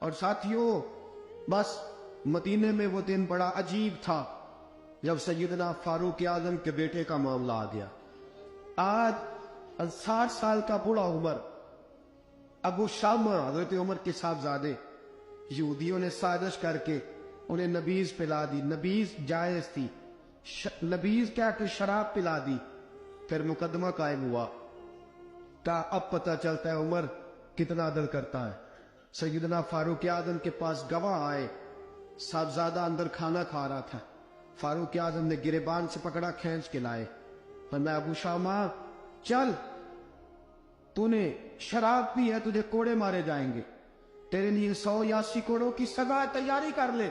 اور ساتھیوں، بس مدینے میں وہ دن بڑا عجیب تھا جب سیدنا فاروق اعظم کے بیٹے کا معاملہ آ گیا۔ آج 60 سال کا بوڑھا عمر ابو شامہ حضرت عمر کے صاحبزادے، یہودیوں نے سازش کر کے انہیں نبیذ پلا دی۔ نبیذ جائز تھی، نبیذ کیا کہ شراب پلا دی۔ پھر مقدمہ قائم ہوا کہ اب پتہ چلتا ہے عمر کتنا عدل کرتا ہے۔ سیدنا فاروق اعظم کے پاس گواہ آئے، صاحبزادہ اندر کھانا کھا رہا تھا، فاروق اعظم نے گریبان سے پکڑا، کھینچ کے لائے، فرمایا ابو شامہ چل، تو نے شراب پی ہے، تجھے کوڑے مارے جائیں گے، تیرے لیے 100 یا 80 کوڑوں کی سزا تیاری کر لے۔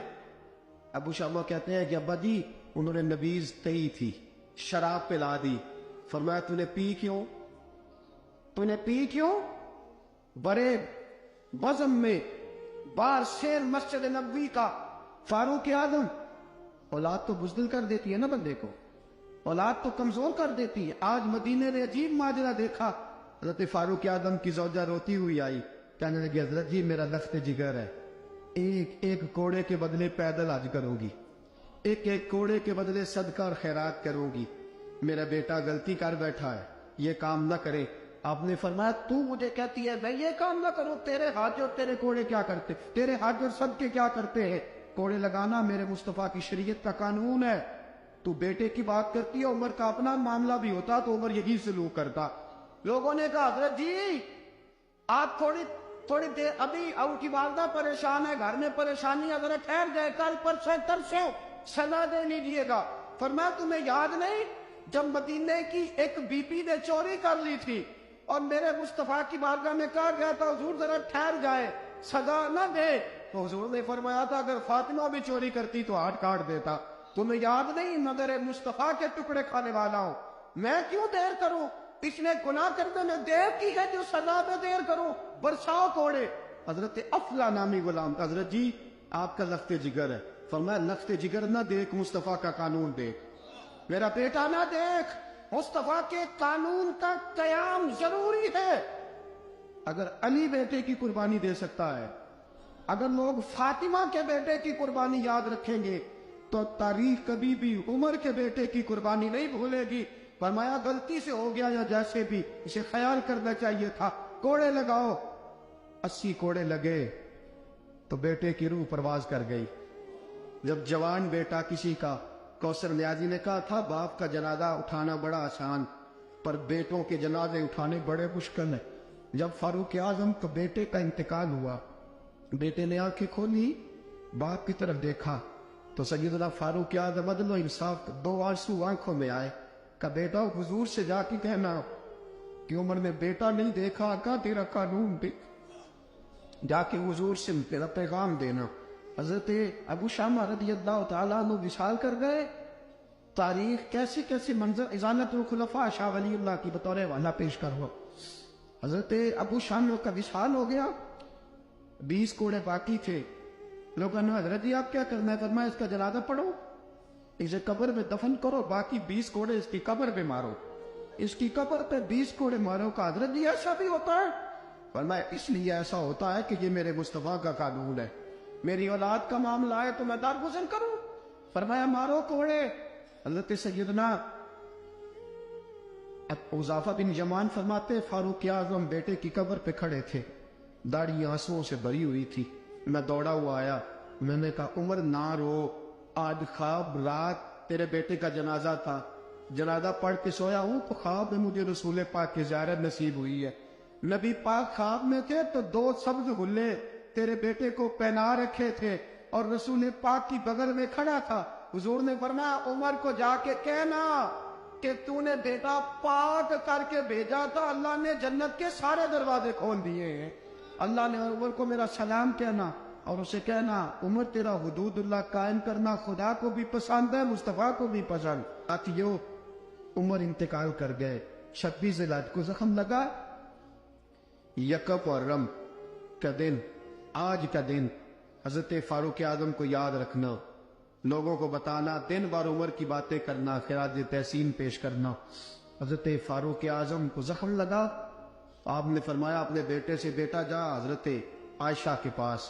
ابو شامہ کہتے ہیں کہ ابا جی انہوں نے نبیذ تئی تھی، شراب پلا دی۔ فرمایا تو نے پی کیوں؟ تو نے پی کیوں؟ بڑے بزم میں بار شیر مسجد نبوی کا فاروق اعظم، اولاد تو بزدل کر دیتی ہے نا بندے کو، اولاد تو کمزور کر دیتی ہے۔ آج مدینے نے عجیب ماجرا دیکھا، حضرت فاروق اعظم کی زوجہ روتی ہوئی آئی، کہنے لگی حضرت جی میرا لخت جگر ہے، ایک ایک کوڑے کے بدلے پیدل حج کروں گی، ایک ایک کوڑے کے بدلے صدقہ اور خیرات کروں گی، میرا بیٹا غلطی کر بیٹھا ہے، یہ کام نہ کرے۔ آپ نے فرمایا تو مجھے کہتی ہے میں یہ کام نہ کروں؟ تیرے حج اور تیرے کوڑے کیا کرتے، تیرے حج اور صدقے کیا کرتے ہیں؟ کوڑے لگانا میرے مصطفیٰ کی شریعت کا قانون ہے۔ تو بیٹے کی بات کرتی ہے، عمر کا اپنا معاملہ بھی ہوتا تو عمر یہی سلوک کرتا۔ لوگوں نے کہا حضرت جی آپ تھوڑی دیر، ابھی اب کی والدہ پریشان ہے، گھر میں پریشانی، حضرت ٹھہر جائے، کل پرسوں ترسوں سزا دے لیجیے گا۔ فرمایا تمہیں یاد نہیں جب مدینے کی ایک بی بی نے چوری کر لی تھی اور میرے مصطفیٰ کی بارگاہ میں کہا گیا تھا حضور ذرا ٹھہر جائے، سزا نہ دے، تو حضور نے فرمایا تھا اگر فاطمہ بھی چوری کرتی تو ہاتھ کاٹ دیتا۔ تمہیں یاد نہیں نظر مصطفیٰ کے ٹکڑے کھانے والا ہوں، میں کیوں دیر کروں؟ اس نے گناہ کرنے میں دیر کی ہے جو سزا میں دیر کروں، برساؤ کوڑے۔ حضرت افلا نامی غلام، حضرت جی آپ کا لخت جگر ہے۔ فرمایا لخت جگر نہ دیکھ، مصطفیٰ کا قانون دیکھ، میرا بیٹا نہ دیکھ، مصطفیٰ کے قانون کا قیام ضروری ہے۔ اگر علی بیٹے کی قربانی دے سکتا ہے، اگر لوگ فاطمہ کے بیٹے کی قربانی یاد رکھیں گے تو تاریخ کبھی بھی عمر کے بیٹے کی قربانی نہیں بھولے گی۔ فرمایا غلطی سے ہو گیا یا جیسے بھی، اسے خیال کرنا چاہیے تھا، کوڑے لگاؤ۔ 80 کوڑے لگے تو بیٹے کی روح پرواز کر گئی۔ جب جوان بیٹا کسی کا، کوثر نیازی نے کہا تھا باپ کا جنازہ اٹھانا بڑا آسان پر بیٹوں کے جنازے اٹھانے بڑے مشکل ہیں۔ جب فاروق اعظم کا بیٹے کا انتقال ہوا، بیٹے نے آنکھیں کھولی، باپ کی طرف دیکھا تو سیدنا فاروق اعظم عدل و انصاف، 2 آنسو آنکھوں میں آئے، کہ بیٹا حضور سے جا کے کہنا کہ عمر نے بیٹا نہیں دیکھا، آقا تیرا قانون دیکھ، جا کے حضور سے تیرا پیغام دینا۔ حضرت ابو شامہ رضی اللہ تعالیٰ عنہ وصال کر گئے۔ تاریخ کیسے کیسے منظر ازالت الخلفاء شاہ ولی اللہ کی بطور والا پیش کر ہوا۔ حضرت ابو شامہ کا وصال ہو گیا، 20 کوڑے باقی تھے۔ لوگوں نے حضرت جی آپ کیا کرنا ہے؟ فرمایا اس کا جنازہ پڑھو، اسے قبر میں دفن کرو، باقی 20 کوڑے اس کی قبر پہ مارو، اس کی قبر پہ 20 کوڑے مارو۔ کا حضرت جی ایسا بھی ہوتا ہے؟ فرمایا اس لیے ایسا ہوتا ہے کہ یہ میرے مصطفیٰ کا قانون ہے، میری اولاد کا معاملہ ہے تو میں درگزر کروں۔ فرمایا مارو کوڑے۔ حضرت سیدنا حذیفہ بن یمان فرماتے فاروق اعظم بیٹے کی قبر پہ کھڑے تھے، داڑھی آنسوؤں سے بھری ہوئی تھی۔ میں دوڑا ہوا آیا، میں نے کہا عمر نہ رو، آج خواب رات تیرے بیٹے کا جنازہ تھا، جنازہ پڑھ کے سویا ہوں تو خواب میں مجھے رسول پاک کی زیارت نصیب ہوئی ہے۔ نبی پاک خواب میں تھے تو 2 سبز غلے تیرے بیٹے کو پہنا رکھے تھے اور رسول پاک کی بغل میں کھڑا تھا۔ حضور نے فرمایا عمر کو جا کے کہنا کہ تو نے بیٹا پاک کر کے بھیجا تھا، اللہ نے جنت کے سارے دروازے کھول دیے ہیں۔ اللہ نے عمر کو میرا سلام کہنا اور اسے کہنا عمر تیرا حدود اللہ قائم کرنا خدا کو بھی پسند ہے، مصطفیٰ کو بھی پسند۔ ساتھیو عمر انتقال کر گئے، 26 ذی الحجہ کو زخم لگا، یکم محرم کا دن، آج کا دن حضرت فاروق اعظم کو یاد رکھنا، لوگوں کو بتانا، دن بار عمر کی باتیں کرنا، خراج تحسین پیش کرنا۔ حضرت فاروق اعظم کو زخم لگا، آپ نے فرمایا اپنے بیٹے سے بیٹا جا حضرت عائشہ کے پاس،